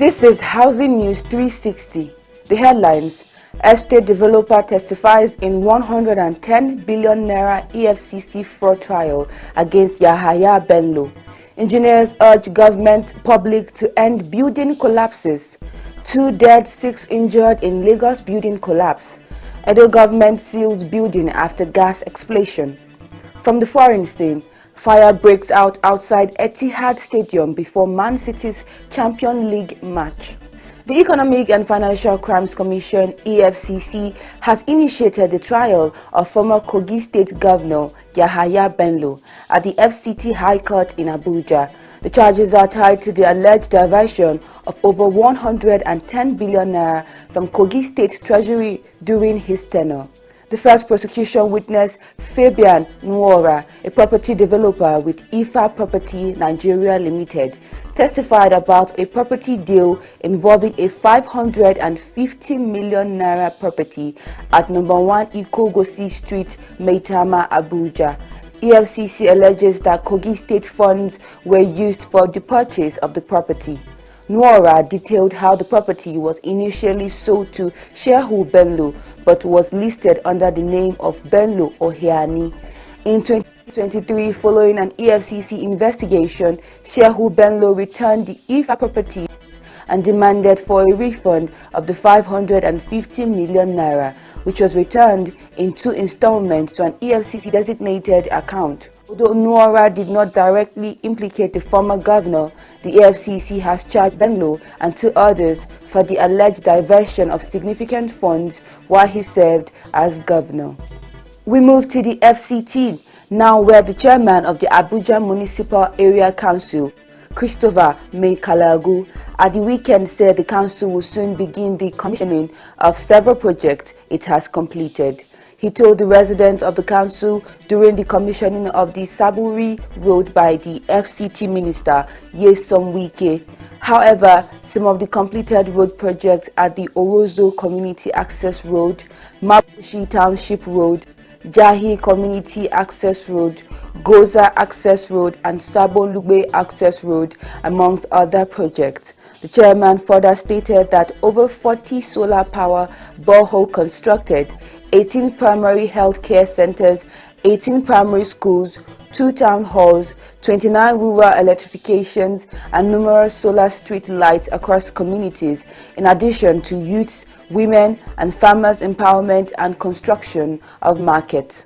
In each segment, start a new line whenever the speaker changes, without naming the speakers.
This is Housing News 360. The headlines: Estate developer testifies in 110 billion naira EFCC fraud trial against Yahaya Bello. Engineers urge government public to end building collapses. 2 dead, 6 injured in Lagos building collapse. Edo government seals building after gas explosion. From the foreign scene, fire breaks out outside Etihad Stadium before Man City's Champions League match. The Economic and Financial Crimes Commission (EFCC) has initiated the trial of former Kogi State Governor Yahaya Bello at the FCT High Court in Abuja. The charges are tied to the alleged diversion of over 110 billion naira from Kogi State Treasury during his tenure. The first prosecution witness, Fabian Nwora, a property developer with IFA Property Nigeria Limited, testified about a property deal involving a 550 million naira property at number 1 Ikogosi Street, Maitama, Abuja. EFCC alleges that Kogi State funds were used for the purchase of the property. Nwora detailed how the property was initially sold to Shehu Bello but was listed under the name of Bello Oheani. In 2023, following an EFCC investigation, Shehu Bello returned the IFA property and demanded for a refund of the 550 million naira, which was returned in 2 installments to an EFCC designated account. Although Nwora did not directly implicate the former governor, the EFCC has charged Bello and 2 others for the alleged diversion of significant funds while he served as governor. We move to the FCT now, where the chairman of the Abuja Municipal Area Council, Christopher Mekalagu, at the weekend said the council will soon begin the commissioning of several projects it has completed. He told the residents of the council during the commissioning of the Saburi Road by the FCT minister, Nyesom Wike. However, some of the completed road projects at the Orozo Community Access Road, Mabushi Township Road, Jahi Community Access Road, Goza Access Road and Sabo Lugbe Access Road, amongst other projects. The chairman further stated that over 40 solar power borehole constructed, 18 primary health care centers, 18 primary schools, 2 town halls, 29 rural electrifications and numerous solar street lights across communities, in addition to youth, women and farmers empowerment and construction of markets.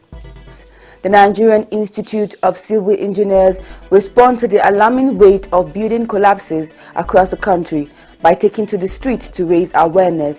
The Nigerian Institute of Civil Engineers responds to the alarming rate of building collapses across the country by taking to the streets to raise awareness.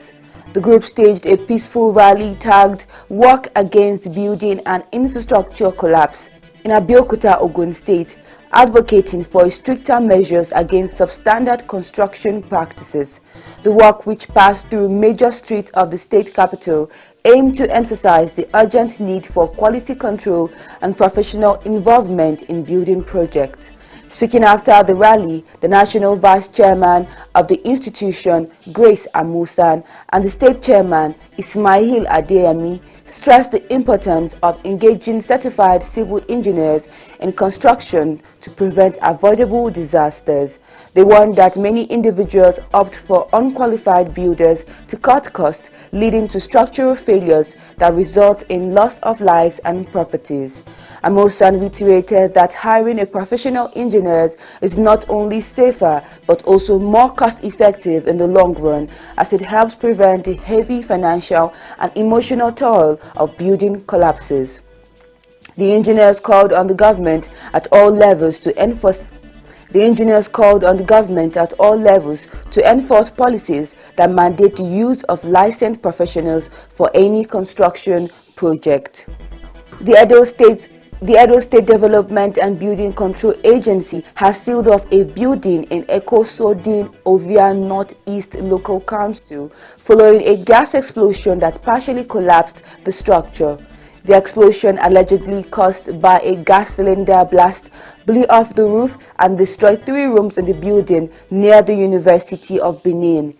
The group staged a peaceful rally tagged "Work Against Building and Infrastructure Collapse" in Abeokuta, Ogun State, advocating for stricter measures against substandard construction practices. The work, which passed through major streets of the state capital, aimed to emphasize the urgent need for quality control and professional involvement in building projects. Speaking after the rally, the National Vice Chairman of the institution, Grace Amusan, and the State Chairman, Ismail Adeyemi, stressed the importance of engaging certified civil engineers in construction to prevent avoidable disasters. They warned that many individuals opt for unqualified builders to cut costs, leading to structural failures that result in loss of lives and properties. Amosan reiterated that hiring a professional engineer is not only safer but also more cost-effective in the long run, as it helps prevent the heavy financial and emotional toll of building collapses. The engineers called on the government at all levels to enforce policies that mandate the use of licensed professionals for any construction project. The Edo State Development and Building Control Agency has sealed off a building in Ekosodin, Ovia Northeast Local Council following a gas explosion that partially collapsed the structure. The explosion, allegedly caused by a gas cylinder blast, blew off the roof and destroyed 3 rooms in the building near the University of Benin.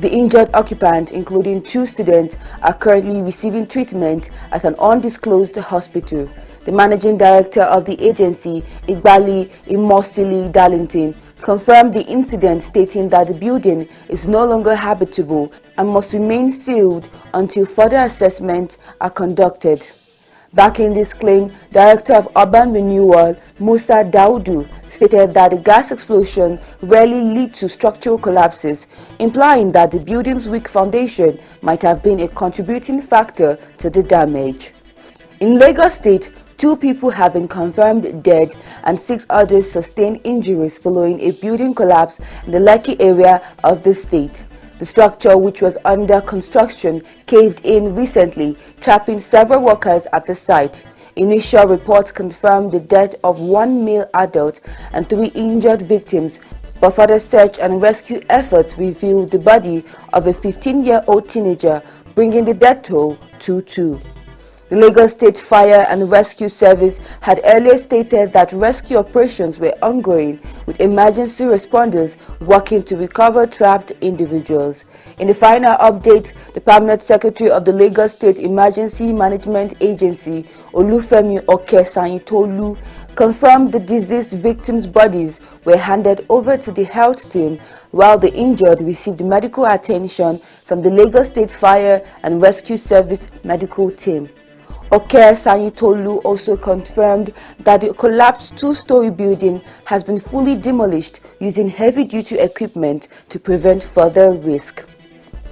The injured occupants, including 2 students, are currently receiving treatment at an undisclosed hospital. The managing director of the agency, Igbali Imosili Darlington, confirmed the incident, stating that the building is no longer habitable and must remain sealed until further assessments are conducted. Backing this claim, Director of Urban Renewal Musa Daudu stated that the gas explosion rarely leads to structural collapses, implying that the building's weak foundation might have been a contributing factor to the damage. In Lagos State, 2 people have been confirmed dead and 6 others sustained injuries following a building collapse in the Lekki area of the state. The structure, which was under construction, caved in recently, trapping several workers at the site. Initial reports confirmed the death of 1 male adult and 3 injured victims, but further search and rescue efforts revealed the body of a 15-year-old teenager, bringing the death toll to 2. The Lagos State Fire and Rescue Service had earlier stated that rescue operations were ongoing, with emergency responders working to recover trapped individuals. In the final update, the Permanent Secretary of the Lagos State Emergency Management Agency, Olufemi Oke-Sanyintolu, confirmed the deceased victims' bodies were handed over to the health team, while the injured received medical attention from the Lagos State Fire and Rescue Service medical team. Oke-Sanyintolu also confirmed that the collapsed 2-story building has been fully demolished using heavy-duty equipment to prevent further risk.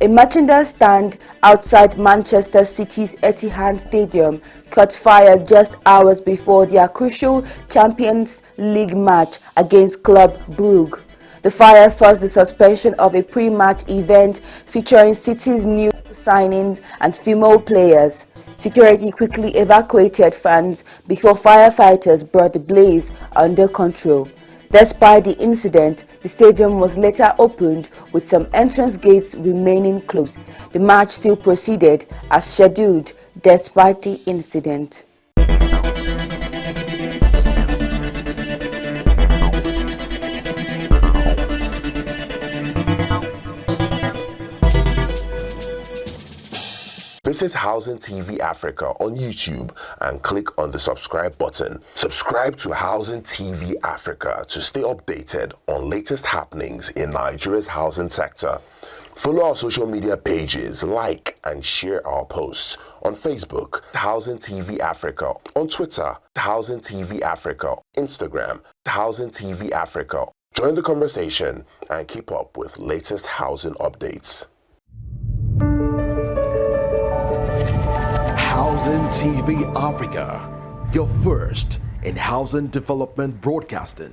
A merchandise stand outside Manchester City's Etihad Stadium caught fire just hours before their crucial Champions League match against Club Brugge. The fire forced the suspension of a pre-match event featuring City's new signings and female players. Security quickly evacuated fans before firefighters brought the blaze under control. Despite the incident, the stadium was later opened with some entrance gates remaining closed. The match still proceeded as scheduled despite the incident.
Visit Housing TV Africa on YouTube and click on the subscribe button. Subscribe to Housing TV Africa to stay updated on latest happenings in Nigeria's housing sector. Follow our social media pages, like and share our posts on Facebook, Housing TV Africa, on Twitter, Housing TV Africa, Instagram, Housing TV Africa. Join the conversation and keep up with latest housing updates.
Housing TV Africa, your first in housing development broadcasting.